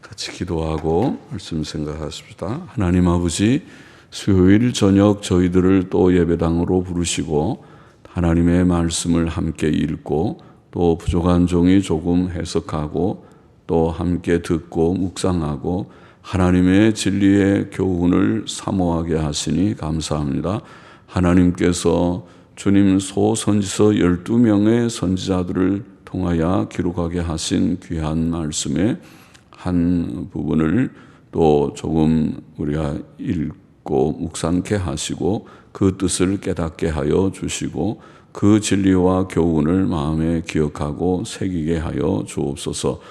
같이 기도하고 말씀 생각하십시다. 하나님 아버지, 수요일 저녁 저희들을 또 예배당으로 부르시고 하나님의 말씀을 함께 읽고 또 부족한 종이 조금 해석하고 또 함께 듣고 묵상하고 하나님의 진리의 교훈을 사모하게 하시니 감사합니다. 하나님께서 주님 소선지서 12명의 선지자들을 통하여 기록하게 하신 귀한 말씀의 한 부분을 또 조금 우리가 읽고 묵상케 하시고 그 뜻을 깨닫게 하여 주시고 그 진리와 교훈을 마음에 기억하고 새기게 하여 주옵소서.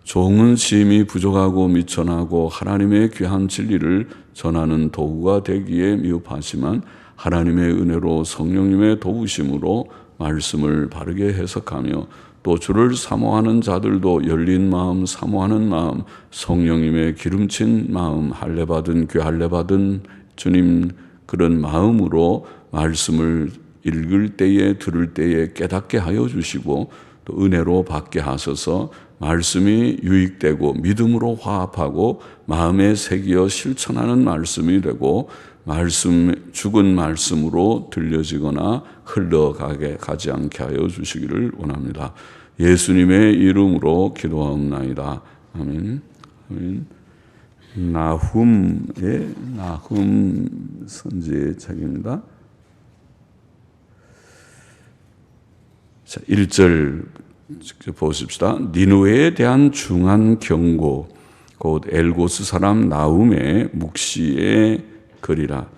종은 심히 부족하고 미천하고 하나님의 귀한 진리를 전하는 도구가 되기에 미흡하지만 하나님의 은혜로 성령님의 도우심으로 말씀을 바르게 해석하며 또 주를 사모하는 자들도 열린 마음, 사모하는 마음, 성령님의 기름친 마음, 할례받은 할례받은 주님 그런 마음으로 말씀을 읽을 때에 들을 때에 깨닫게 하여 주시고 또 은혜로 받게 하셔서 말씀이 유익되고 믿음으로 화합하고 마음에 새기어 실천하는 말씀이 되고 죽은 말씀으로 들려지거나 흘러가지 않게 하여 주시기를 원합니다. 예수님의 이름으로 기도하옵나이다. 아멘. 아멘. 나훔 선지의 책입니다. 자, 1절 직접 보십시다. 니느웨에 대한 중한 경고, 곧 엘고스 사람 나훔의 묵시의 글이라.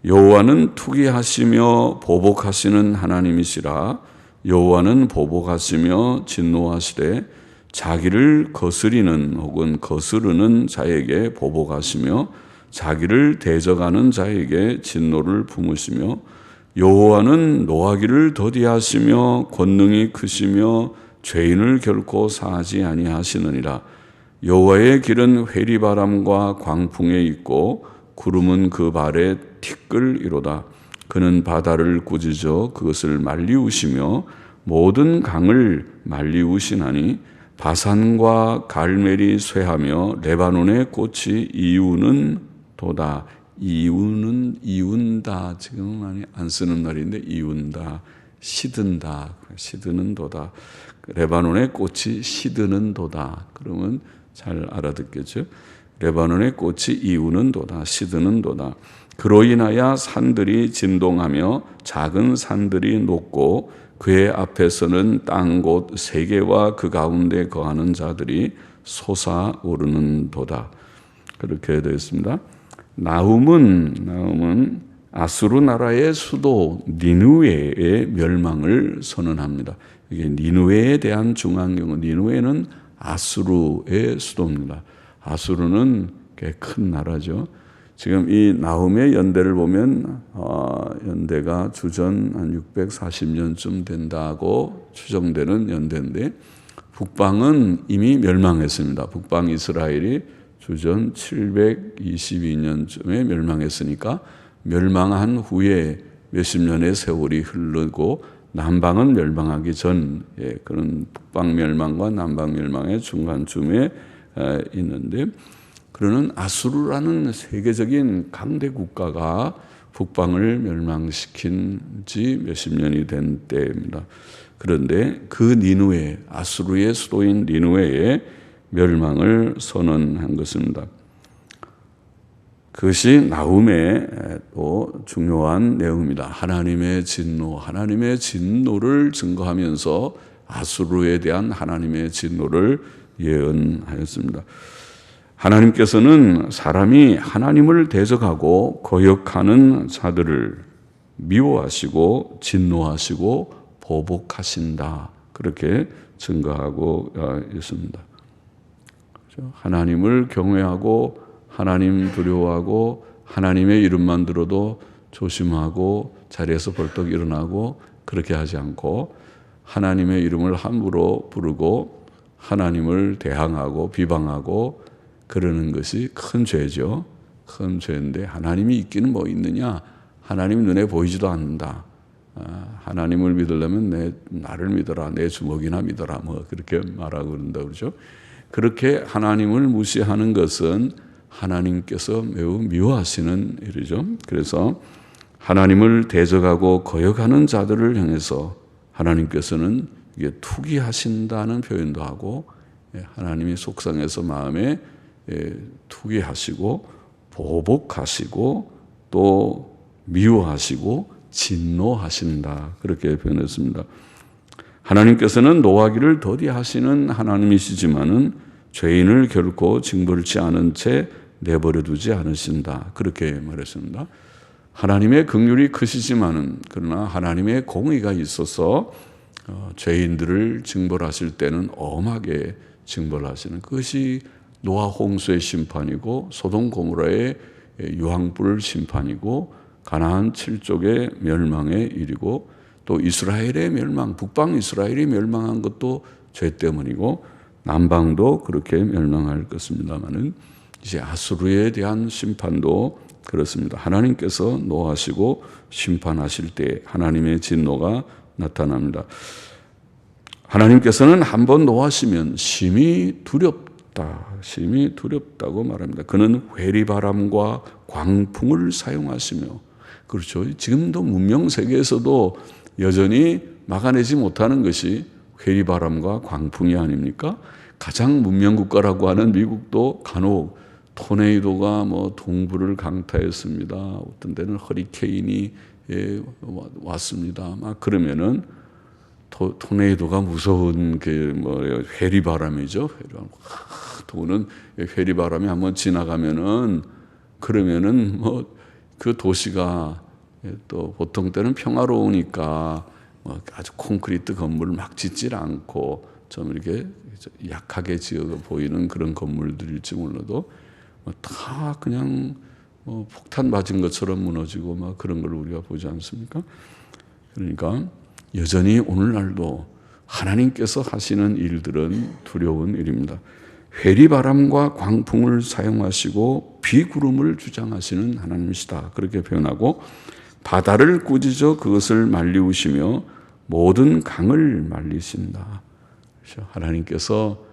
여호와는 투기하시며 보복하시는 하나님이시라. 여호와는 보복하시며 진노하시되 자기를 거스리는 혹은 거스르는 자에게 보복하시며 자기를 대적하는 자에게 진노를 품으시며 여호와는 노하기를 더디하시며 권능이 크시며 죄인을 결코 사하지 아니하시느니라. 여호와의 길은 회리바람과 광풍에 있고 구름은 그 발에 티끌이로다. 그는 바다를 꾸짖어 그것을 말리우시며 모든 강을 말리우시나니 바산과 갈멜이 쇠하며 레바논의 꽃이 이우는 도다. 이운다. 지금은 많이 안 쓰는 말인데 이운다. 시든다. 시드는 도다. 레바논의 꽃이 시드는 도다. 그러면 잘 알아듣겠죠? 레바논의 꽃이 이우는 도다. 시드는 도다. 그로 인하여 산들이 진동하며 작은 산들이 녹고 그의 앞에서는 땅 곧 세계와 그 가운데 거하는 자들이 솟아오르는 도다. 그렇게 되어 있습니다. 나훔은 아수르 나라의 수도 니느웨의 멸망을 선언합니다. 이게 니느웨에 대한 중한 경고. 니느웨는 아수르의 수도입니다. 아수르는 꽤 큰 나라죠. 지금 이 나훔의 연대를 보면 연대가 주전 한 640년쯤 된다고 추정되는 연대인데 북방은 이미 멸망했습니다. 북방 이스라엘이 주전 722년쯤에 멸망했으니까 멸망한 후에 몇십 년의 세월이 흐르고 남방은 멸망하기 전 그런 북방 멸망과 남방 멸망의 중간쯤에 있는데 그러는 아수르라는 세계적인 강대 국가가 북방을 멸망시킨 지 몇십 년이 된 때입니다. 그런데 그 니느웨, 아수르의 수도인 니느웨의 멸망을 선언한 것입니다. 그것이 나훔의 또 중요한 내용입니다. 하나님의 진노를 증거하면서 아수르에 대한 하나님의 진노를 예언하였습니다. 하나님께서는 사람이 하나님을 대적하고 거역하는 자들을 미워하시고 진노하시고 보복하신다. 그렇게 증거하고 있습니다. 하나님을 경외하고 하나님 두려워하고 하나님의 이름만 들어도 조심하고 자리에서 벌떡 일어나고 그렇게 하지 않고 하나님의 이름을 함부로 부르고 하나님을 대항하고 비방하고 그러는 것이 큰 죄죠. 큰 죄인데 하나님이 있기는 뭐 있느냐? 하나님이 눈에 보이지도 않는다. 하나님을 믿으려면 나를 믿어라. 내 주먹이나 믿어라. 뭐 그렇게 말하고 그런다 그러죠. 그렇게 하나님을 무시하는 것은 하나님께서 매우 미워하시는 일이죠. 그래서 하나님을 대적하고 거역하는 자들을 향해서 하나님께서는 이게 투기하신다는 표현도 하고, 하나님이 속상해서 마음에 투기하시고 보복하시고 또 미워하시고 진노하신다, 그렇게 표현했습니다. 하나님께서는 노하기를 더디하시는 하나님이시지만은 죄인을 결코 징벌치 않은 채 내버려 두지 않으신다, 그렇게 말했습니다. 하나님의 긍휼이 크시지만은, 그러나 하나님의 공의가 있어서 죄인들을 징벌하실 때는 엄하게 징벌하시는, 그것이 노아 홍수의 심판이고 소돔 고모라의 유황불 심판이고 가나안 7족의 멸망의 일이고 또 이스라엘의 멸망, 북방 이스라엘이 멸망한 것도 죄 때문이고 남방도 그렇게 멸망할 것입니다만은, 이제 아수르에 대한 심판도 그렇습니다. 하나님께서 노하시고 심판하실 때 하나님의 진노가 나타납니다. 하나님께서는 한번 노하시면 심히 두렵다고 말합니다. 그는 회리바람과 광풍을 사용하시며, 그렇죠. 지금도 문명 세계에서도 여전히 막아내지 못하는 것이 회리바람과 광풍이 아닙니까? 가장 문명 국가라고 하는 미국도 간혹 토네이도가 동부를 강타했습니다. 어떤 데는 허리케인이 왔습니다. 막 그러면은 토네이도가 무서운 회리바람이죠. 도는 회리바람이 한번 지나가면은, 그러면은 그 도시가 또 보통 때는 평화로우니까 아주 콘크리트 건물을 막 짓질 않고 좀 이렇게 약하게 지어 보이는 그런 건물들일지 몰라도 다 그냥 폭탄 맞은 것처럼 무너지고 막 그런 걸 우리가 보지 않습니까? 그러니까 여전히 오늘날도 하나님께서 하시는 일들은 두려운 일입니다. 회리바람과 광풍을 사용하시고 비구름을 주장하시는 하나님이시다, 그렇게 표현하고, 바다를 꾸짖어 그것을 말리우시며 모든 강을 말리신다. 그렇죠? 하나님께서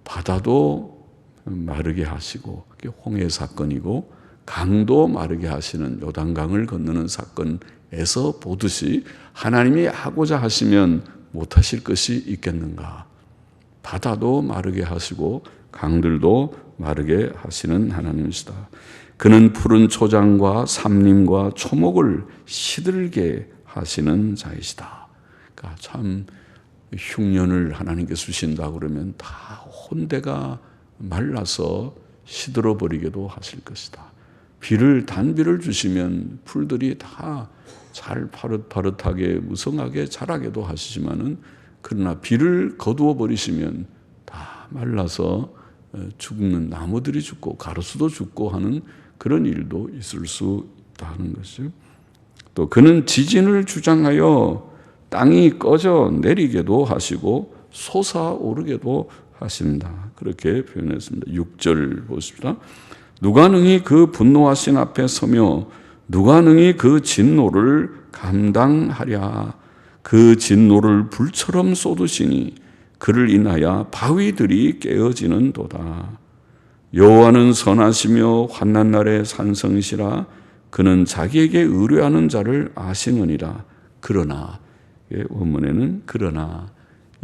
바다도 마르게 하시고, 그게 홍해 사건이고 강도 마르게 하시는 요단강을 건너는 사건에서 보듯이 하나님이 하고자 하시면 못하실 것이 있겠는가. 바다도 마르게 하시고 강들도 마르게 하시는 하나님이시다. 그는 푸른 초장과 삼림과 초목을 시들게 하시는 자이시다. 그러니까 참 흉년을 하나님께서 주신다고 그러면 다 혼대가 말라서 시들어 버리게도 하실 것이다. 단비를 주시면 풀들이 다 잘 파릇파릇하게 무성하게 자라게도 하시지만은, 그러나 비를 거두어 버리시면 다 말라서 죽는, 나무들이 죽고 가로수도 죽고 하는 그런 일도 있을 수 있다는 것이죠. 또 그는 지진을 주장하여 땅이 꺼져 내리게도 하시고 솟아오르게도 하신다, 그렇게 표현했습니다. 6절 보십시다. 누가 능히 그 분노하신 앞에 서며 누가 능히 그 진노를 감당하랴. 그 진노를 불처럼 쏟으시니 그를 인하여 바위들이 깨어지는도다. 여호와는 선하시며 환난 날에 산성이시라. 그는 자기에게 의뢰하는 자를 아시느니라. 그러나, 원문에는 그러나,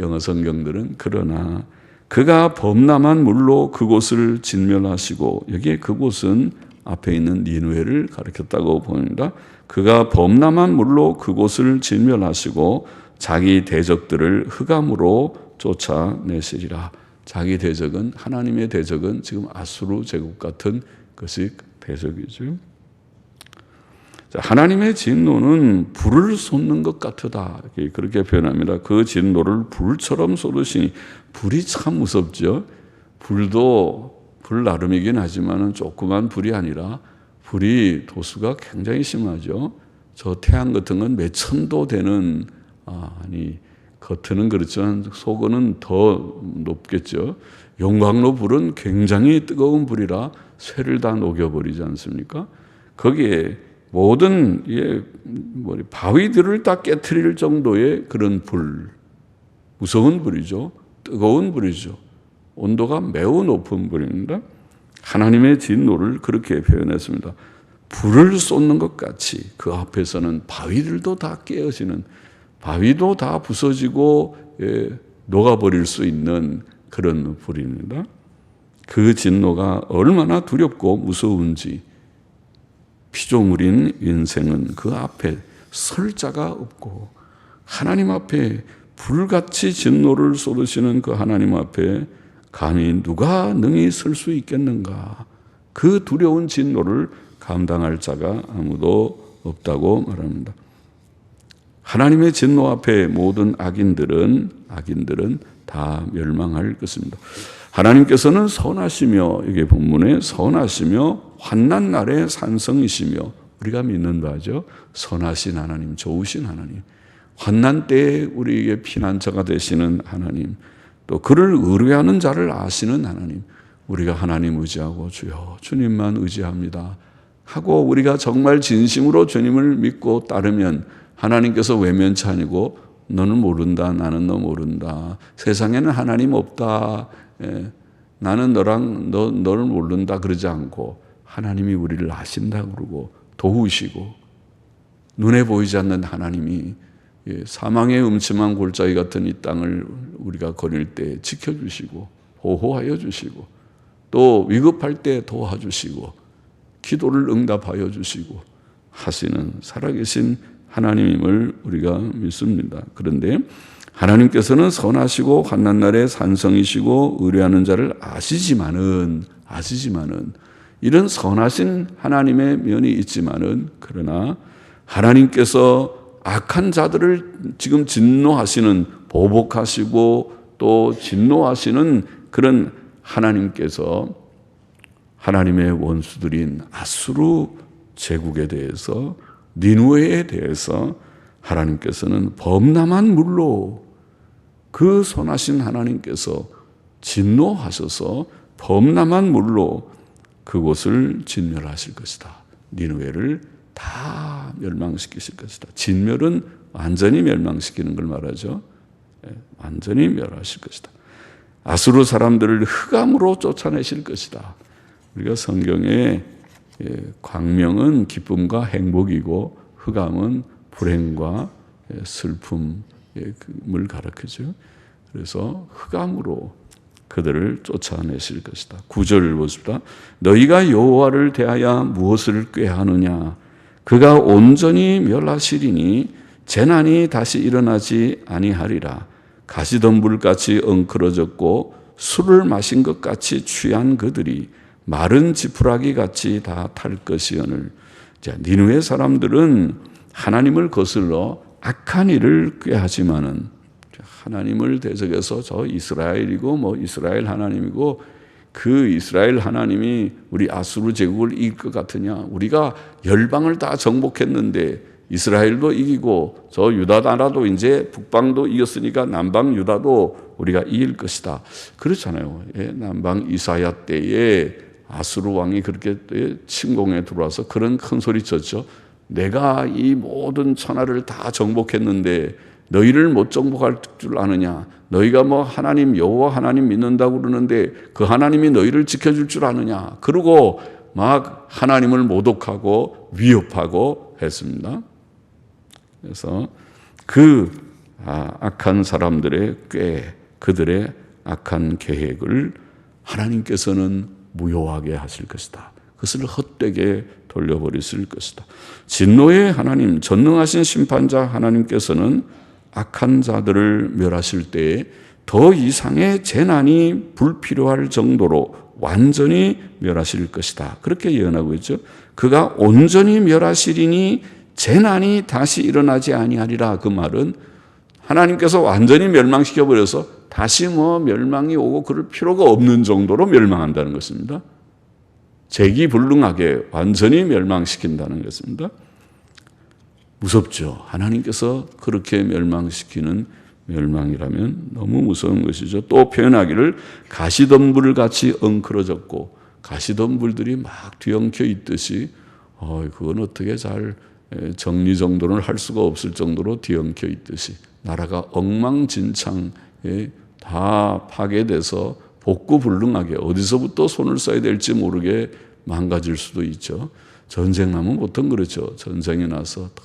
영어 성경들은 그러나, 그가 범람한 물로 그곳을 진멸하시고, 여기에 그곳은 앞에 있는 니느웨를 가리켰다고 보입니다. 그가 범람한 물로 그곳을 진멸하시고 자기 대적들을 흑암으로 쫓아내시리라. 자기 대적은, 하나님의 대적은 지금 아수르 제국 같은 것이 대적이죠. 하나님의 진노는 불을 쏟는 것 같으다, 그렇게 표현합니다. 그 진노를 불처럼 쏟으시니, 불이 참 무섭죠. 불도 불 나름이긴 하지만 조그만 불이 아니라 불이 도수가 굉장히 심하죠. 저 태양 같은 건 몇 천도 되는, 겉은 그렇지만 속은 더 높겠죠. 용광로 불은 굉장히 뜨거운 불이라 쇠를 다 녹여버리지 않습니까? 거기에 모든 바위들을 다 깨트릴 정도의 그런 불, 무서운 불이죠. 뜨거운 불이죠. 온도가 매우 높은 불입니다. 하나님의 진노를 그렇게 표현했습니다. 불을 쏟는 것 같이 그 앞에서는 바위들도 다 깨어지는, 바위도 다 부서지고 녹아버릴 수 있는 그런 불입니다. 그 진노가 얼마나 두렵고 무서운지 피조물인 인생은 그 앞에 설 자가 없고, 하나님 앞에 불같이 진노를 쏟으시는 그 하나님 앞에 감히 누가 능히 설 수 있겠는가. 그 두려운 진노를 감당할 자가 아무도 없다고 말합니다. 하나님의 진노 앞에 모든 악인들은 다 멸망할 것입니다. 하나님께서는 선하시며, 이게 본문에 선하시며 환난 날에 산성이시며, 우리가 믿는 바죠. 선하신 하나님, 좋으신 하나님, 환난 때에 우리에게 피난처가 되시는 하나님, 또 그를 의뢰하는 자를 아시는 하나님, 우리가 하나님 의지하고 주여 주님만 의지합니다 하고 우리가 정말 진심으로 주님을 믿고 따르면 하나님께서 외면치 아니고 너는 모른다, 나는 너 모른다, 세상에는 하나님 없다, 나는 너를 모른다 그러지 않고 하나님이 우리를 아신다 그러고 도우시고, 눈에 보이지 않는 하나님이 사망의 음침한 골짜기 같은 이 땅을 우리가 거닐 때 지켜주시고 보호하여 주시고, 또 위급할 때 도와주시고 기도를 응답하여 주시고 하시는 살아계신 하나님임을 우리가 믿습니다. 그런데 하나님께서는 선하시고 환난 날에 산성이시고 의뢰하는 자를 아시지만은 이런 선하신 하나님의 면이 있지만은, 그러나 하나님께서 악한 자들을 지금 진노하시는, 보복하시고 또 진노하시는 그런 하나님께서 하나님의 원수들인 아수르 제국에 대해서, 니누웨에 대해서 하나님께서는 범람한 물로, 그 선하신 하나님께서 진노하셔서 범람한 물로 그곳을 진멸하실 것이다. 니누웨를 다 멸망시키실 것이다. 진멸은 완전히 멸망시키는 걸 말하죠. 완전히 멸하실 것이다. 아수르 사람들을 흑암으로 쫓아내실 것이다. 우리가 성경에 광명은 기쁨과 행복이고 흑암은 불행과 슬픔을 가리키죠. 그래서 흑암으로 그들을 쫓아내실 것이다. 9절을 보십시다. 너희가 여호와를 대하여 무엇을 꾀하느냐? 그가 온전히 멸하시리니 재난이 다시 일어나지 아니하리라. 가시덤불같이 엉클어졌고 술을 마신 것 같이 취한 그들이 마른 지푸라기 같이 다 탈 것이오늘. 자, 니느웨 사람들은 하나님을 거슬러 악한 일을 꾀하지만은, 하나님을 대적해서 저 이스라엘이고 이스라엘 하나님이고, 그 이스라엘 하나님이 우리 아수르 제국을 이길 것 같으냐? 우리가 열방을 다 정복했는데 이스라엘도 이기고 저 유다 나라도 이제 북방도 이겼으니까 남방 유다도 우리가 이길 것이다. 그렇잖아요. 남방 이사야 때에 아수르 왕이 그렇게 침공에 들어와서 그런 큰 소리 쳤죠. 내가 이 모든 천하를 다 정복했는데 너희를 못 정복할 줄 아느냐? 너희가 하나님 여호와 하나님 믿는다고 그러는데 그 하나님이 너희를 지켜줄 줄 아느냐? 그러고 막 하나님을 모독하고 위협하고 했습니다. 그래서 그 악한 사람들의 그들의 악한 계획을 하나님께서는 무효하게 하실 것이다. 그것을 헛되게 돌려버리실 것이다. 진노의 하나님, 전능하신 심판자 하나님께서는 악한 자들을 멸하실 때에 더 이상의 재난이 불필요할 정도로 완전히 멸하실 것이다. 그렇게 예언하고 있죠. 그가 온전히 멸하시리니 재난이 다시 일어나지 아니하리라. 그 말은 하나님께서 완전히 멸망시켜버려서 다시 멸망이 오고 그럴 필요가 없는 정도로 멸망한다는 것입니다. 재기불능하게 완전히 멸망시킨다는 것입니다. 무섭죠. 하나님께서 그렇게 멸망시키는 멸망이라면 너무 무서운 것이죠. 또 표현하기를 가시덤불 같이 엉클어졌고, 가시덤불들이 막 뒤엉켜 있듯이, 그건 어떻게 잘 정리정돈을 할 수가 없을 정도로 뒤엉켜 있듯이 나라가 엉망진창에 다 파괴돼서 복구불능하게 어디서부터 손을 써야 될지 모르게 망가질 수도 있죠. 전쟁 나면 보통 그렇죠. 전쟁이 나서 다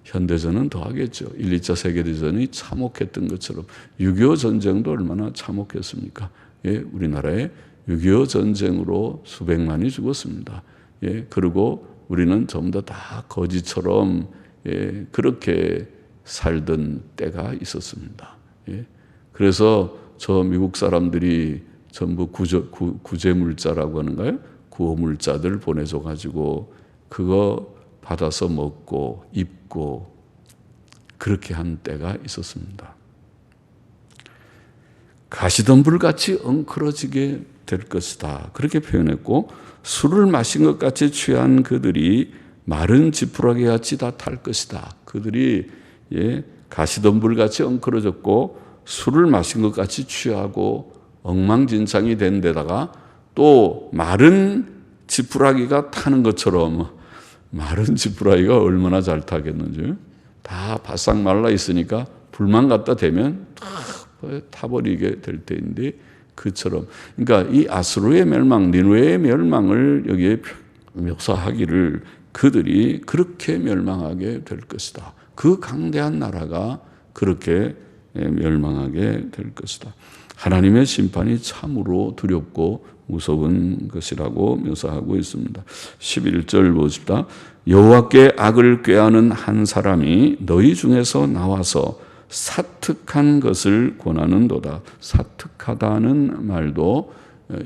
현대전은 더 하겠죠. 1, 2차 세계대전이 참혹했던 것처럼 6.25 전쟁도 얼마나 참혹했습니까? 예, 우리나라에 6.25 전쟁으로 수백만이 죽었습니다. 예, 그리고 우리는 전부 다 거지처럼 예, 그렇게 살던 때가 있었습니다. 예, 그래서 저 미국 사람들이 전부 구제물자라고 하는가요? 구호물자들 보내줘가지고 그거 받아서 먹고 입고 그렇게 한 때가 있었습니다. 가시덤불같이 엉클어지게 될 것이다. 그렇게 표현했고 술을 마신 것 같이 취한 그들이 마른 지푸라기 같이 다 탈 것이다. 그들이 예, 가시덤불같이 엉클어졌고 술을 마신 것 같이 취하고 엉망진창이 된 데다가 또 마른 지푸라기가 타는 것처럼 마른 지푸라기가 얼마나 잘 타겠는지 다 바싹 말라 있으니까 불만 갖다 대면 다 타버리게 될 때인데 그처럼 그러니까 이 아수르의 멸망, 니느웨의 멸망을 여기에 묘사하기를 그들이 그렇게 멸망하게 될 것이다. 그 강대한 나라가 그렇게 멸망하게 될 것이다. 하나님의 심판이 참으로 두렵고 무서운 것이라고 묘사하고 있습니다. 11절 보십시다. 여호와께 악을 꾀하는 한 사람이 너희 중에서 나와서 사특한 것을 권하는도다. 사특하다는 말도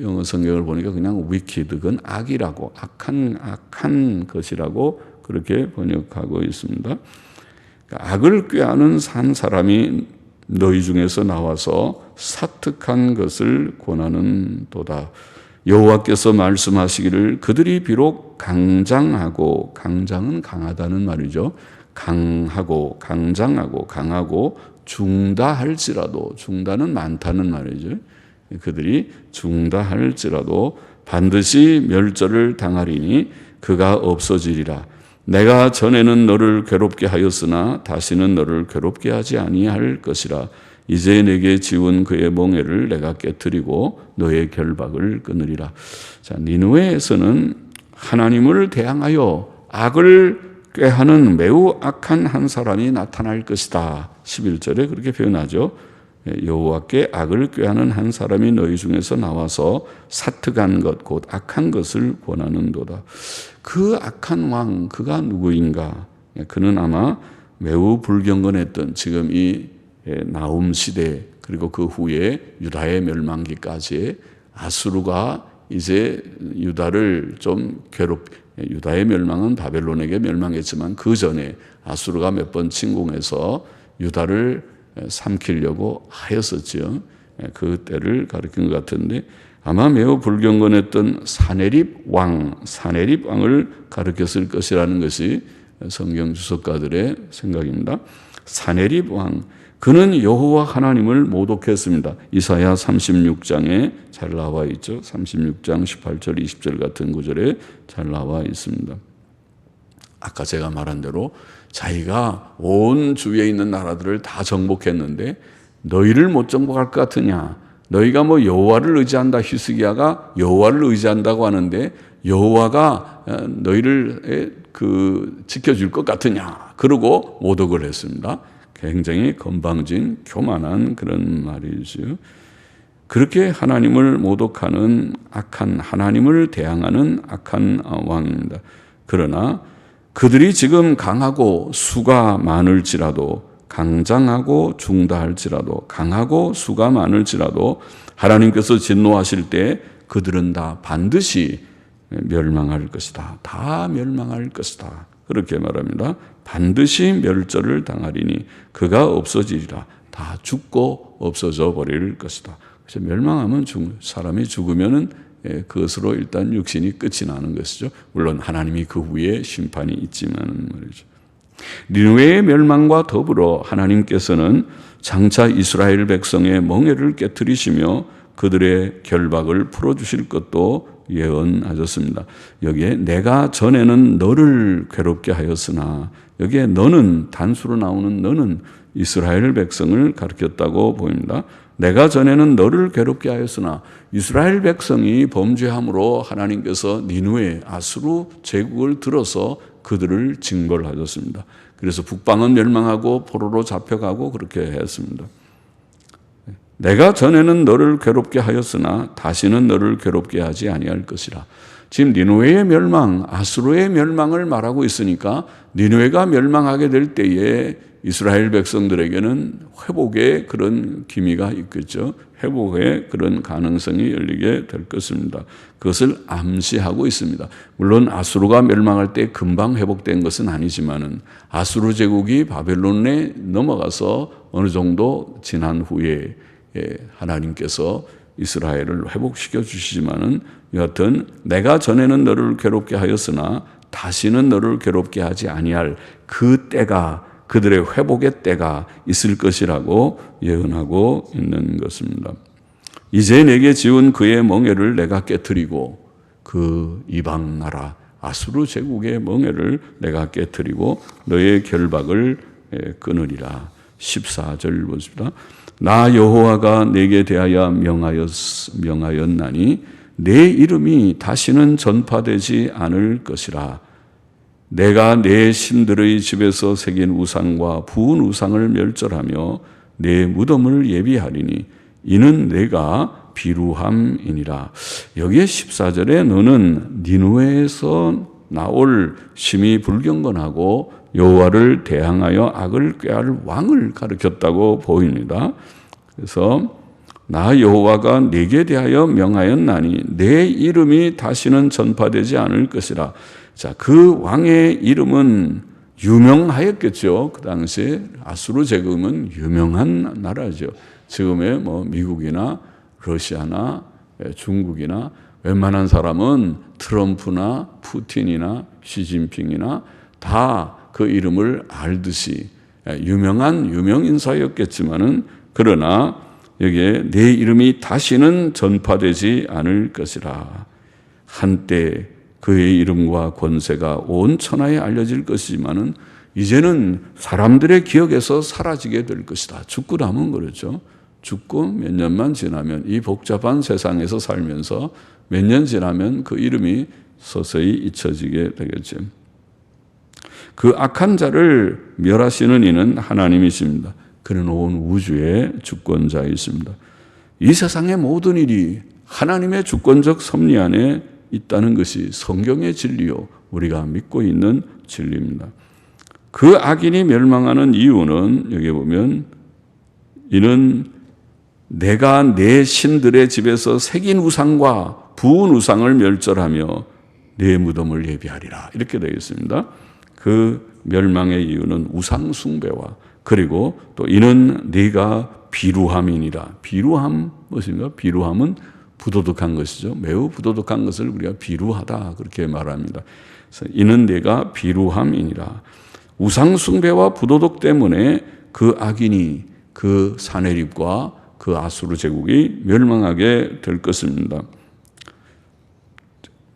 영어 성경을 보니까 그냥 wicked, 그건 악이라고 악한 것이라고 그렇게 번역하고 있습니다. 악을 꾀하는 한 사람이 너희 중에서 나와서 사특한 것을 권하는도다. 여호와께서 말씀하시기를 그들이 비록 강장하고, 강장은 강하다는 말이죠. 강하고 강장하고 강하고 중다할지라도, 중다는 많다는 말이죠. 그들이 중다할지라도 반드시 멸절을 당하리니 그가 없어지리라. 내가 전에는 너를 괴롭게 하였으나 다시는 너를 괴롭게 하지 아니할 것이라. 이제 내게 지운 그의 멍에를 내가 깨뜨리고 너의 결박을 끊으리라. 자, 니느웨에서는 하나님을 대항하여 악을 꾀하는 매우 악한 한 사람이 나타날 것이다. 11절에 그렇게 표현하죠. 여호와께 악을 꾀하는 한 사람이 너희 중에서 나와서 사특한 것, 곧 악한 것을 권하는도다. 그 악한 왕, 그가 누구인가? 그는 아마 매우 불경건했던 지금 이 나훔 시대 그리고 그 후에 유다의 멸망기까지의 아수르가 이제 유다를 좀 유다의 멸망은 바벨론에게 멸망했지만 그 전에 아수르가 몇 번 침공해서 유다를 삼키려고 하였었죠. 그 때를 가리킨 것 같은데 아마 매우 불경건했던 사네립 왕을 가리켰을 것이라는 것이 성경 주석가들의 생각입니다. 사네립 왕, 그는 여호와 하나님을 모독했습니다. 이사야 36장에 잘 나와 있죠. 36장 18절 20절 같은 구절에 잘 나와 있습니다. 아까 제가 말한 대로 자기가 온 주위에 있는 나라들을 다 정복했는데 너희를 못 정복할 것 같으냐? 너희가 뭐 여호와를 의지한다. 히스기야가 여호와를 의지한다고 하는데 여호와가 너희를 지켜줄 것 같으냐? 그러고 모독을 했습니다. 굉장히 건방진 교만한 그런 말이죠. 그렇게 하나님을 모독하는 악한, 하나님을 대항하는 악한 왕입니다. 그러나 그들이 지금 강하고 수가 많을지라도, 강장하고 중다할지라도, 강하고 수가 많을지라도 하나님께서 진노하실 때 그들은 다 반드시 멸망할 것이다. 다 멸망할 것이다. 그렇게 말합니다. 반드시 멸절을 당하리니 그가 없어지리라. 다 죽고 없어져 버릴 것이다. 그래서 멸망하면 사람이 죽으면은 그것으로 일단 육신이 끝이 나는 것이죠. 물론 하나님이 그 후에 심판이 있지만 말이죠. 니느웨의 멸망과 더불어 하나님께서는 장차 이스라엘 백성의 멍에를 깨뜨리시며 그들의 결박을 풀어주실 것도 예언하셨습니다. 여기에 내가 전에는 너를 괴롭게 하였으나, 여기에 너는, 단수로 나오는 너는 이스라엘 백성을 가리켰다고 보입니다. 내가 전에는 너를 괴롭게 하였으나 이스라엘 백성이 범죄함으로 하나님께서 니누에 아수르 제국을 들어서 그들을 징벌하셨습니다. 그래서 북방은 멸망하고 포로로 잡혀가고 그렇게 했습니다. 내가 전에는 너를 괴롭게 하였으나 다시는 너를 괴롭게 하지 아니할 것이라. 지금 니누에의 멸망, 아수르의 멸망을 말하고 있으니까 니누에가 멸망하게 될 때에 이스라엘 백성들에게는 회복의 그런 기미가 있겠죠. 회복의 그런 가능성이 열리게 될 것입니다. 그것을 암시하고 있습니다. 물론 아수르가 멸망할 때 금방 회복된 것은 아니지만은 아수르 제국이 바벨론에 넘어가서 어느 정도 지난 후에 하나님께서 이스라엘을 회복시켜 주시지만은 여하튼 내가 전에는 너를 괴롭게 하였으나 다시는 너를 괴롭게 하지 아니할 그 때가, 그들의 회복의 때가 있을 것이라고 예언하고 있는 것입니다. 이제 내게 지은 그의 멍에를 내가 깨뜨리고 그 이방 나라 아수르 제국의 멍에를 내가 깨뜨리고 너의 결박을 끊으리라. 14절 보십니다. 나 여호와가 내게 대하여 명하였나니 내 이름이 다시는 전파되지 않을 것이라. 내가 내 신들의 집에서 새긴 우상과 부은 우상을 멸절하며 내 무덤을 예비하리니 이는 내가 비루함이니라. 여기에 14절에 너는 니누에서 나올 심히 불경건하고 여호와를 대항하여 악을 꾀할 왕을 가르쳤다고 보입니다. 그래서 나 여호와가 네게 대하여 명하였나니 내 이름이 다시는 전파되지 않을 것이라. 자, 그 왕의 이름은 유명하였겠죠. 그 당시에 아수르 제국은 유명한 나라죠. 지금의 미국이나 러시아나 중국이나 웬만한 사람은 트럼프나 푸틴이나 시진핑이나 다 그 이름을 알듯이 유명한 유명인사였겠지만은 그러나 여기에 내 이름이 다시는 전파되지 않을 것이라. 한때 그의 이름과 권세가 온 천하에 알려질 것이지만은 이제는 사람들의 기억에서 사라지게 될 것이다. 죽고 나면 그렇죠. 죽고 몇 년만 지나면 이 복잡한 세상에서 살면서 몇 년 지나면 그 이름이 서서히 잊혀지게 되겠죠. 그 악한 자를 멸하시는 이는 하나님이십니다. 그는 온 우주의 주권자이십니다. 이 세상의 모든 일이 하나님의 주권적 섭리 안에 있다는 것이 성경의 진리요, 우리가 믿고 있는 진리입니다. 그 악인이 멸망하는 이유는 여기 보면 이는 내가 내 신들의 집에서 새긴 우상과 부은 우상을 멸절하며 내 무덤을 예비하리라. 이렇게 되어 있습니다. 그 멸망의 이유는 우상 숭배와 그리고 또 이는 네가 비루함이니라. 비루함 무엇입니까? 비루함은 부도덕한 것이죠. 매우 부도덕한 것을 우리가 비루하다 그렇게 말합니다. 그래서 이는 네가 비루함이니라. 우상 숭배와 부도덕 때문에 그 악인이 그 사내립과 그 아수르 제국이 멸망하게 될 것입니다.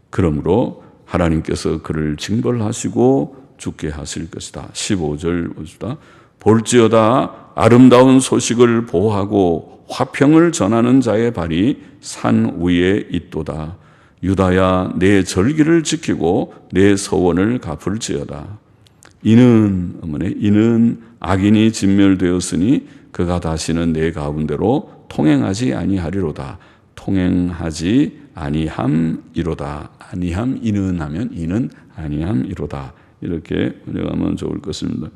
그러므로 하나님께서 그를 징벌하시고 죽게 하실 것이다. 15절 봅시다. 볼지어다 아름다운 소식을 보하고 화평을 전하는 자의 발이 산 위에 있도다. 유다야 내 절기를 지키고 내 서원을 갚을지어다. 이는 악인이 진멸되었으니 그가 다시는 내 가운데로 통행하지 아니하리로다. 통행하지 아니함이로다. 아니함 이는 하면 이는 아니함이로다. 이렇게 번역하면 좋을 것입니다.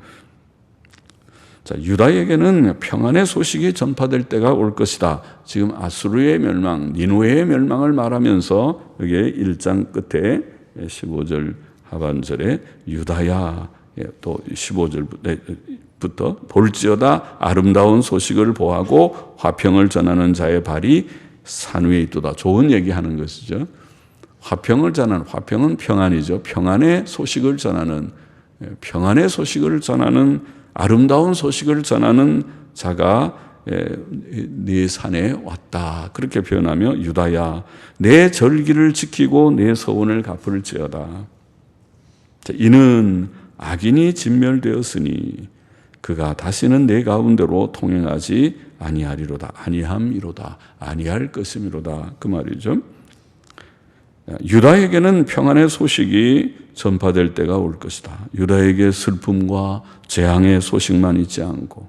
자, 유다에게는 평안의 소식이 전파될 때가 올 것이다. 지금 아수르의 멸망, 니누에의 멸망을 말하면서 여기에 1장 끝에 15절 하반절에 유다야 또 15절부터 볼지어다 아름다운 소식을 보하고 화평을 전하는 자의 발이 산 위에 있도다. 좋은 얘기하는 것이죠. 화평을 전하는, 화평은 평안이죠. 평안의 소식을 전하는, 평안의 소식을 전하는, 아름다운 소식을 전하는 자가 네 산에 왔다. 그렇게 표현하며 유다야 내 절기를 지키고 내 서원을 갚을지어다. 이는 악인이 진멸되었으니 그가 다시는 내 가운데로 통행하지 아니하리로다. 아니함이로다. 아니할 것이미로다. 그 말이죠. 유다에게는 평안의 소식이 전파될 때가 올 것이다. 유다에게 슬픔과 재앙의 소식만 있지 않고,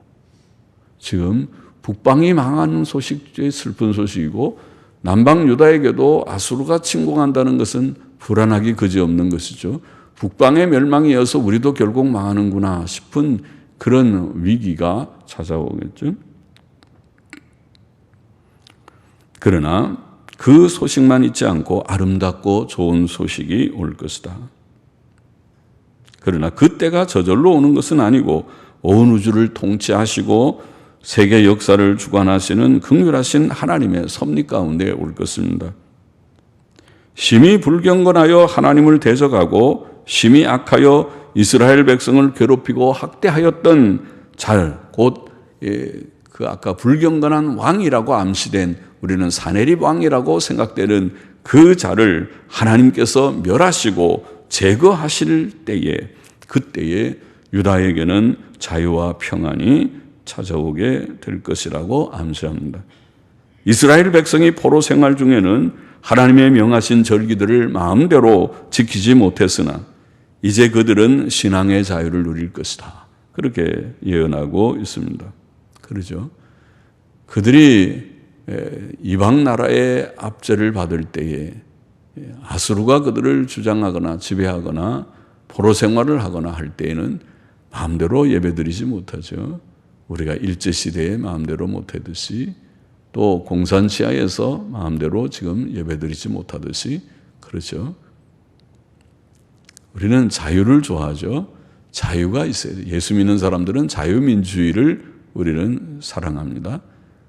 지금 북방이 망하는 소식이 슬픈 소식이고 남방 유다에게도 아수르가 침공한다는 것은 불안하기 그지없는 것이죠. 북방의 멸망이 이어서 우리도 결국 망하는구나 싶은 그런 위기가 찾아오겠죠. 그러나 그 소식만 있지 않고 아름답고 좋은 소식이 올 것이다. 그러나 그때가 저절로 오는 것은 아니고 온 우주를 통치하시고 세계 역사를 주관하시는 긍휼하신 하나님의 섭리 가운데 올 것입니다. 심히 불경건하여 하나님을 대적하고 심히 악하여 이스라엘 백성을 괴롭히고 학대하였던 곧 그 아까 불경건한 왕이라고 암시된, 우리는 사네립 왕이라고 생각되는 그 자를 하나님께서 멸하시고 제거하실 때에, 그때에 유다에게는 자유와 평안이 찾아오게 될 것이라고 암시합니다. 이스라엘 백성이 포로 생활 중에는 하나님의 명하신 절기들을 마음대로 지키지 못했으나 이제 그들은 신앙의 자유를 누릴 것이다. 그렇게 예언하고 있습니다. 그러죠. 그들이 이방 나라의 압제를 받을 때에 아수르가 그들을 주장하거나 지배하거나 포로 생활을 하거나 할 때에는 마음대로 예배드리지 못하죠. 우리가 일제시대에 마음대로 못하듯이, 또 공산치하에서 마음대로 지금 예배드리지 못하듯이, 그렇죠. 우리는 자유를 좋아하죠. 자유가 있어야 돼요. 예수 믿는 사람들은 자유민주주의를 우리는 사랑합니다.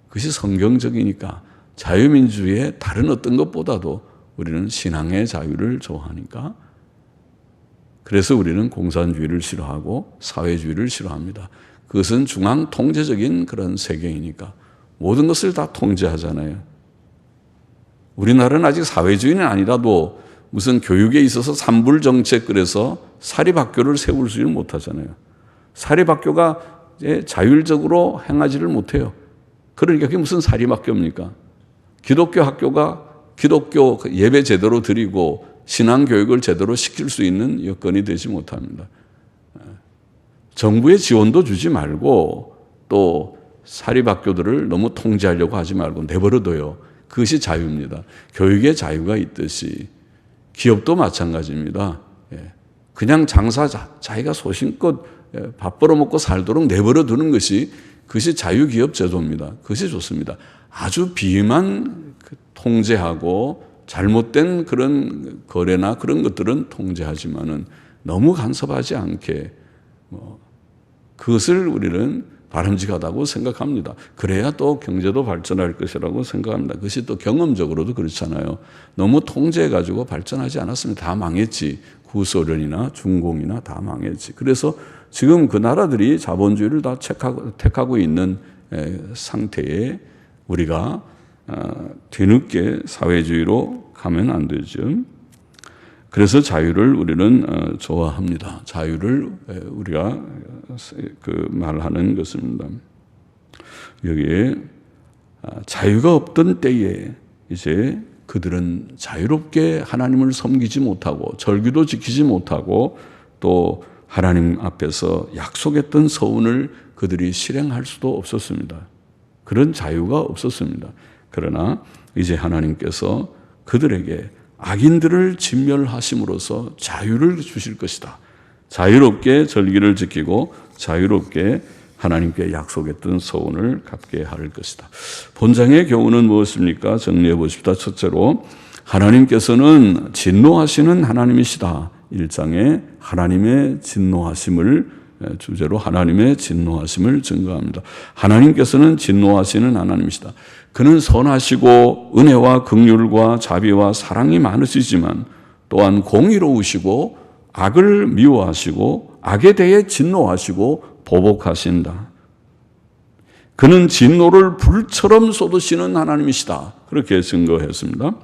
그것이 성경적이니까. 자유민주주의의 다른 어떤 것보다도 우리는 신앙의 자유를 좋아하니까. 그래서 우리는 공산주의를 싫어하고 사회주의를 싫어합니다. 그것은 중앙 통제적인 그런 세계이니까 모든 것을 다 통제하잖아요. 우리나라는 아직 사회주의는 아니라도 무슨 교육에 있어서 산불 정책, 그래서 사립학교를 세울 수 못하잖아요. 사립학교가 자율적으로 행하지를 못해요. 그러니까 그게 무슨 사립학교입니까? 기독교 학교가 기독교 예배 제대로 드리고 신앙교육을 제대로 시킬 수 있는 여건이 되지 못합니다. 정부의 지원도 주지 말고 또 사립학교들을 너무 통제하려고 하지 말고 내버려둬요. 그것이 자유입니다. 교육의 자유가 있듯이 기업도 마찬가지입니다. 그냥 자기가 소신껏 밥 벌어먹고 살도록 내버려두는 것이, 그것이 자유기업 제도입니다. 그것이 좋습니다. 아주 비만 통제하고 잘못된 그런 거래나 그런 것들은 통제하지만은 너무 간섭하지 않게 그것을 우리는 바람직하다고 생각합니다. 그래야 또 경제도 발전할 것이라고 생각합니다. 그것이 또 경험적으로도 그렇잖아요. 너무 통제해가지고 발전하지 않았으면 다 망했지. 구소련이나 중공이나 다 망했지. 그래서 지금 그 나라들이 자본주의를 다 택하고 있는 상태에 우리가 뒤늦게 사회주의로 가면 안 되죠. 그래서 자유를 우리는 좋아합니다. 자유를 우리가 말하는 것입니다. 여기에 자유가 없던 때에 이제 그들은 자유롭게 하나님을 섬기지 못하고 절기도 지키지 못하고 또 하나님 앞에서 약속했던 서훈을 그들이 실행할 수도 없었습니다. 그런 자유가 없었습니다. 그러나 이제 하나님께서 그들에게 악인들을 진멸하심으로써 자유를 주실 것이다. 자유롭게 절기를 지키고 자유롭게 하나님께 약속했던 서훈을 갚게 할 것이다. 본장의 경우는 무엇입니까? 정리해 보십시다. 첫째로 하나님께서는 진노하시는 하나님이시다. 1장에 하나님의 진노하심을 주제로 하나님의 진노하심을 증거합니다. 하나님께서는 진노하시는 하나님이시다. 그는 선하시고 은혜와 긍휼과 자비와 사랑이 많으시지만 또한 공의로우시고 악을 미워하시고 악에 대해 진노하시고 보복하신다. 그는 진노를 불처럼 쏟으시는 하나님이시다. 그렇게 증거했습니다.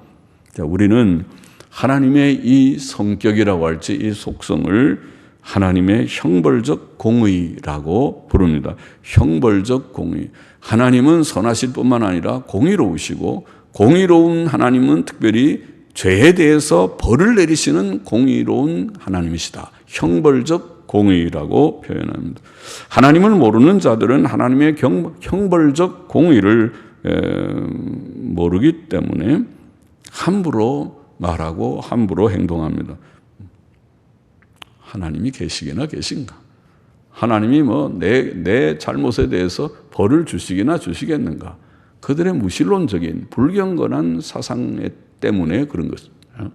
자, 우리는 하나님의 이 성격이라고 할지 이 속성을 하나님의 형벌적 공의라고 부릅니다. 형벌적 공의. 하나님은 선하실 뿐만 아니라 공의로우시고, 공의로운 하나님은 특별히 죄에 대해서 벌을 내리시는 공의로운 하나님이시다. 형벌적 공의라고 표현합니다. 하나님을 모르는 자들은 하나님의 형벌적 공의를 모르기 때문에 함부로 말하고 함부로 행동합니다. 하나님이 계시기나 계신가? 하나님이 내 잘못에 대해서 벌을 주시기나 주시겠는가? 그들의 무신론적인 불경건한 사상 때문에 그런 것입니다.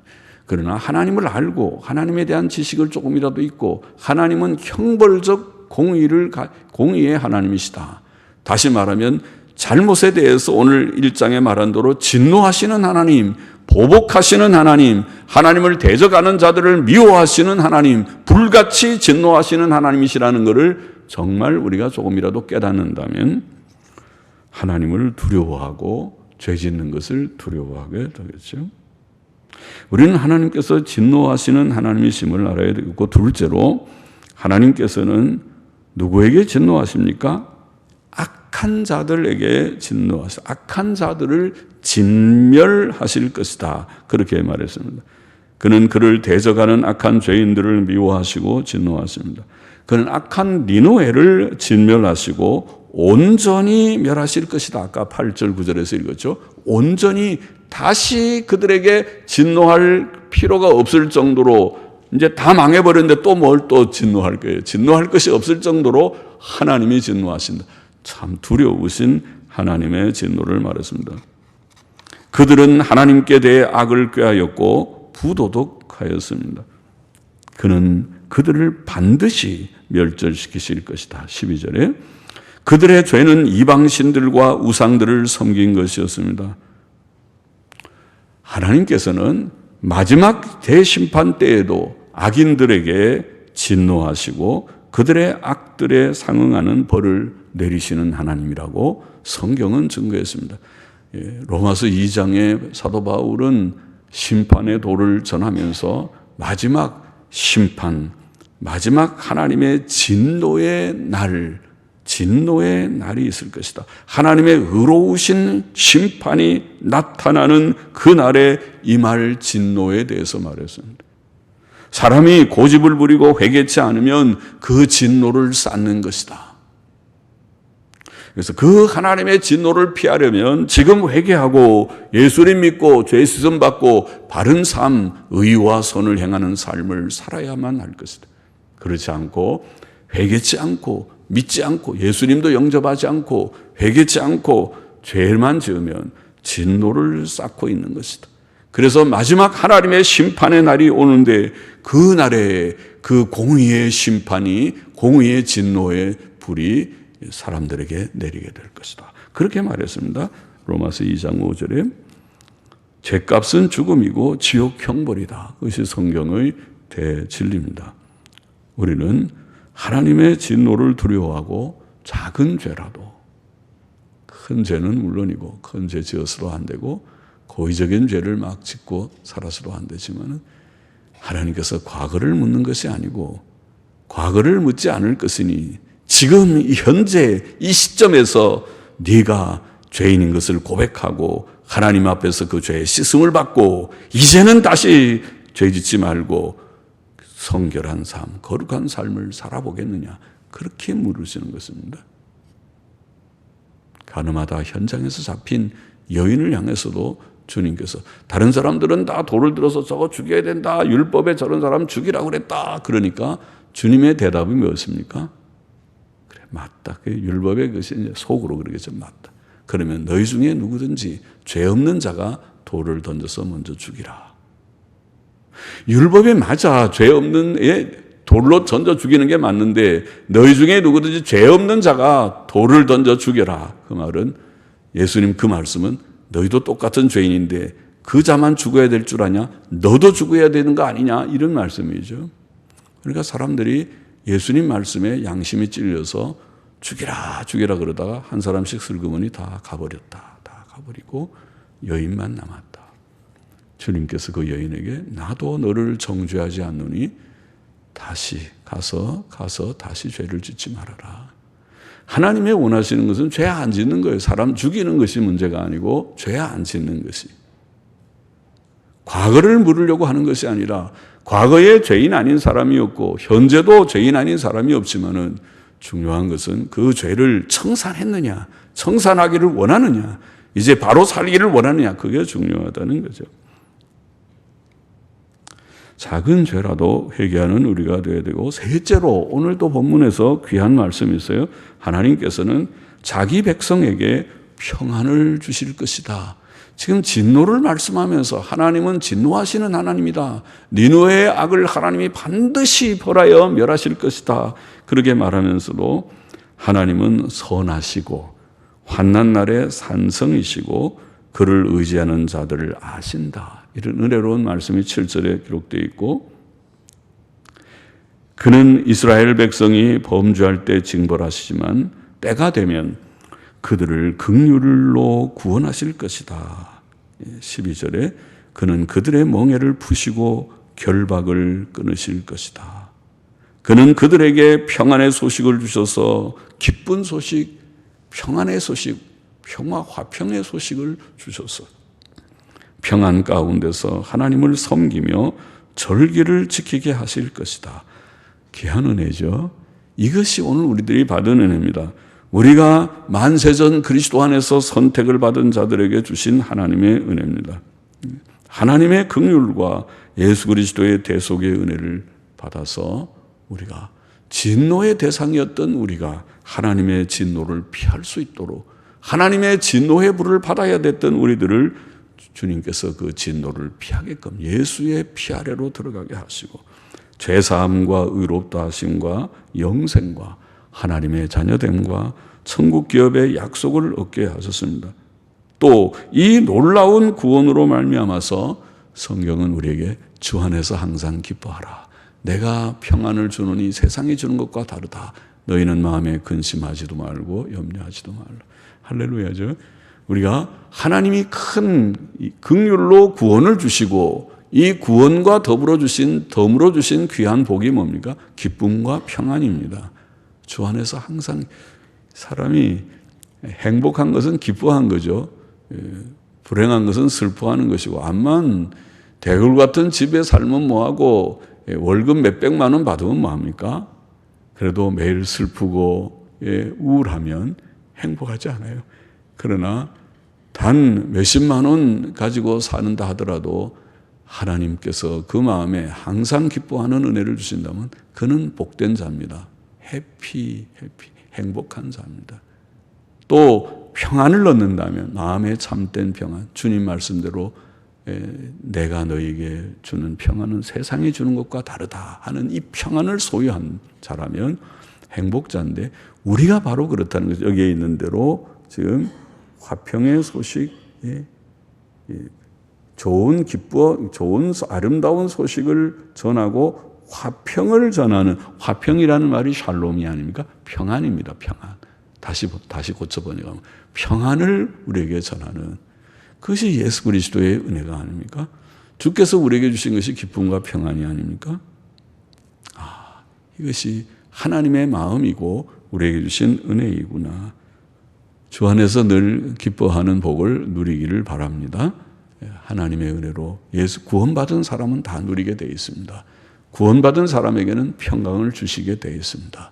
그러나 하나님을 알고 하나님에 대한 지식을 조금이라도 있고, 하나님은 형벌적 공의의 하나님이시다. 다시 말하면 잘못에 대해서 오늘 1장에 말한 대로 진노하시는 하나님, 보복하시는 하나님, 하나님을 대적하는 자들을 미워하시는 하나님, 불같이 진노하시는 하나님이시라는 것을 정말 우리가 조금이라도 깨닫는다면 하나님을 두려워하고 죄 짓는 것을 두려워하게 되겠죠. 우리는 하나님께서 진노하시는 하나님이심을 알아야 되고, 둘째로 하나님께서는 누구에게 진노하십니까? 악한 자들에게 진노하시고 악한 자들을 진멸하실 것이다. 그렇게 말했습니다. 그는 그를 대적하는 악한 죄인들을 미워하시고 진노하십니다. 그는 악한 니느웨를 진멸하시고 온전히 멸하실 것이다. 아까 8절 9절에서 읽었죠. 온전히 다시 그들에게 진노할 필요가 없을 정도로, 이제 다 망해버렸는데 또 뭘 또 진노할 거예요. 진노할 것이 없을 정도로 하나님이 진노하신다. 참 두려우신 하나님의 진노를 말했습니다. 그들은 하나님께 대해 악을 꾀하였고 부도덕하였습니다. 그는 그들을 반드시 멸절시키실 것이다. 12절에 그들의 죄는 이방신들과 우상들을 섬긴 것이었습니다. 하나님께서는 마지막 대심판 때에도 악인들에게 진노하시고 그들의 악들에 상응하는 벌을 내리시는 하나님이라고 성경은 증거했습니다. 로마서 2장에 사도 바울은 심판의 도를 전하면서 마지막 심판, 마지막 하나님의 진노의 날이 있을 것이다. 하나님의 의로우신 심판이 나타나는 그 날에 임할 진노에 대해서 말했습니다. 사람이 고집을 부리고 회개치 않으면 그 진노를 쌓는 것이다. 그래서 그 하나님의 진노를 피하려면 지금 회개하고 예수님 믿고 죄 씻음 받고 바른 삶, 의와 선을 행하는 삶을 살아야만 할 것이다. 그렇지 않고 회개치 않고 믿지 않고 예수님도 영접하지 않고 회개치 않고 죄만 지으면 진노를 쌓고 있는 것이다. 그래서 마지막 하나님의 심판의 날이 오는데 그 날에 그 공의의 심판이, 공의의 진노의 불이 사람들에게 내리게 될 것이다. 그렇게 말했습니다. 로마서 2장 5절에 죄값은 죽음이고 지옥 형벌이다. 그것이 성경의 대진리입니다. 우리는 하나님의 진노를 두려워하고 작은 죄라도, 큰 죄는 물론이고 큰 죄 지어서도 안 되고 고의적인 죄를 막 짓고 살아서도 안 되지만 하나님께서 과거를 묻는 것이 아니고 과거를 묻지 않을 것이니 지금 현재 이 시점에서 네가 죄인인 것을 고백하고 하나님 앞에서 그 죄의 씻음을 받고 이제는 다시 죄 짓지 말고 성결한 삶, 거룩한 삶을 살아보겠느냐, 그렇게 물으시는 것입니다. 가늠하다 현장에서 잡힌 여인을 향해서도 주님께서 다른 사람들은 다 돌을 들어서 저거 죽여야 된다, 율법에 저런 사람 죽이라고 그랬다. 그러니까 주님의 대답이 무엇입니까? 그래, 맞다. 그 율법의 것이 이제 속으로 그러겠죠. 맞다. 그러면 너희 중에 누구든지 죄 없는 자가 돌을 던져서 먼저 죽이라. 율법에 맞아. 죄 없는 돌로 던져 죽이는 게 맞는데 너희 중에 누구든지 죄 없는 자가 돌을 던져 죽여라. 그 말은, 예수님 그 말씀은 너희도 똑같은 죄인인데 그 자만 죽어야 될 줄 아냐? 너도 죽어야 되는 거 아니냐? 이런 말씀이죠. 그러니까 사람들이 예수님 말씀에 양심이 찔려서 죽이라 그러다가 한 사람씩 슬그머니 다 가버렸다. 다 가버리고 여인만 남았다. 주님께서 그 여인에게 나도 너를 정죄하지 않노니 다시 가서 다시 죄를 짓지 말아라. 하나님의 원하시는 것은 죄 안 짓는 거예요. 사람 죽이는 것이 문제가 아니고 죄 안 짓는 것이. 과거를 물으려고 하는 것이 아니라 과거에 죄인 아닌 사람이 없고 현재도 죄인 아닌 사람이 없지만은 중요한 것은 그 죄를 청산했느냐, 청산하기를 원하느냐, 이제 바로 살기를 원하느냐, 그게 중요하다는 거죠. 작은 죄라도 회개하는 우리가 되어야 되고, 셋째로 오늘도 본문에서 귀한 말씀이 있어요. 하나님께서는 자기 백성에게 평안을 주실 것이다. 지금 진노를 말씀하면서 하나님은 진노하시는 하나님이다. 니느웨의 악을 하나님이 반드시 벌하여 멸하실 것이다. 그렇게 말하면서도 하나님은 선하시고 환난 날에 산성이시고 그를 의지하는 자들을 아신다. 이런 은혜로운 말씀이 7절에 기록되어 있고, 그는 이스라엘 백성이 범죄할 때 징벌하시지만 때가 되면 그들을 긍휼로 구원하실 것이다. 12절에 그는 그들의 멍에를 푸시고 결박을 끊으실 것이다. 그는 그들에게 평안의 소식을 주셔서 기쁜 소식, 평안의 소식, 평화, 화평의 소식을 주셔서 평안 가운데서 하나님을 섬기며 절기를 지키게 하실 것이다. 귀한 은혜죠. 이것이 오늘 우리들이 받은 은혜입니다. 우리가 만세전 그리스도 안에서 선택을 받은 자들에게 주신 하나님의 은혜입니다. 하나님의 긍휼과 예수 그리스도의 대속의 은혜를 받아서 우리가 진노의 대상이었던 우리가 하나님의 진노를 피할 수 있도록, 하나님의 진노의 불을 받아야 됐던 우리들을 주님께서 그 진노를 피하게끔 예수의 피 아래로 들어가게 하시고 죄사함과 의롭다 하심과 영생과 하나님의 자녀됨과 천국 기업의 약속을 얻게 하셨습니다. 또 이 놀라운 구원으로 말미암아서 성경은 우리에게 주 안에서 항상 기뻐하라. 내가 평안을 주노니 세상이 주는 것과 다르다. 너희는 마음에 근심하지도 말고 염려하지도 말라. 할렐루야죠. 우리가 하나님이 큰 긍휼로 구원을 주시고 이 구원과 더불어 주신 귀한 복이 뭡니까? 기쁨과 평안입니다. 주 안에서 항상 사람이 행복한 것은 기뻐한 거죠. 불행한 것은 슬퍼하는 것이고, 암만 대굴 같은 집에 살면 뭐하고 월급 몇백만 원 받으면 뭐합니까? 그래도 매일 슬프고 우울하면 행복하지 않아요. 그러나 단 몇십만 원 가지고 사는다 하더라도 하나님께서 그 마음에 항상 기뻐하는 은혜를 주신다면 그는 복된 자입니다. 해피, 행복한 자입니다. 또 평안을 얻는다면 마음에 참된 평안, 주님 말씀대로 내가 너에게 주는 평안은 세상이 주는 것과 다르다 하는 이 평안을 소유한 자라면 행복자인데, 우리가 바로 그렇다는 거죠. 여기에 있는 대로 지금 화평의 소식, 좋은 아름다운 소식을 전하고 화평을 전하는, 화평이라는 말이 샬롬이 아닙니까? 평안입니다. 평안. 다시 고쳐 번역하면 평안을 우리에게 전하는, 그것이 예수 그리스도의 은혜가 아닙니까? 주께서 우리에게 주신 것이 기쁨과 평안이 아닙니까? 이것이 하나님의 마음이고 우리에게 주신 은혜이구나. 주 안에서 늘 기뻐하는 복을 누리기를 바랍니다. 하나님의 은혜로 구원받은 사람은 다 누리게 되어 있습니다. 구원받은 사람에게는 평강을 주시게 되어 있습니다.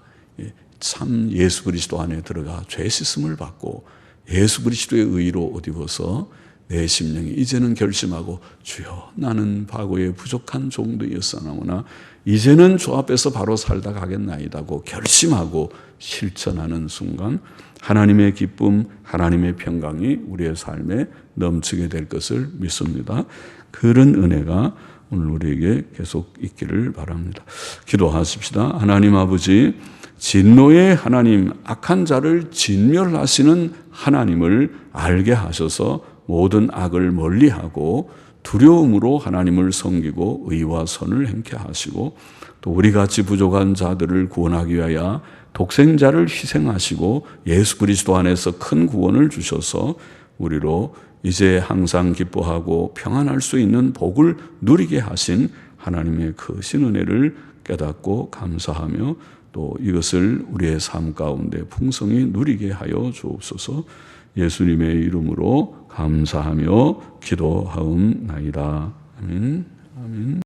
참 예수 그리스도 안에 들어가 죄 씻음을 받고 예수 그리스도의 의로 옷 입어서 내 심령이 이제는 결심하고, 주여 나는 과거에 부족한 종도였사오나 이제는 주 앞에서 바로 살다 가겠나이다고 결심하고 실천하는 순간 하나님의 기쁨, 하나님의 평강이 우리의 삶에 넘치게 될 것을 믿습니다. 그런 은혜가 오늘 우리에게 계속 있기를 바랍니다. 기도하십시다. 하나님 아버지, 진노의 하나님, 악한 자를 진멸하시는 하나님을 알게 하셔서 모든 악을 멀리하고 두려움으로 하나님을 섬기고 의와 선을 행케 하시고, 또 우리같이 부족한 자들을 구원하기 위하여 독생자를 희생하시고 예수 그리스도 안에서 큰 구원을 주셔서 우리로 이제 항상 기뻐하고 평안할 수 있는 복을 누리게 하신 하나님의 크신 은혜를 깨닫고 감사하며 또 이것을 우리의 삶 가운데 풍성히 누리게 하여 주옵소서. 예수님의 이름으로 감사하며 기도하옵나이다. 아멘.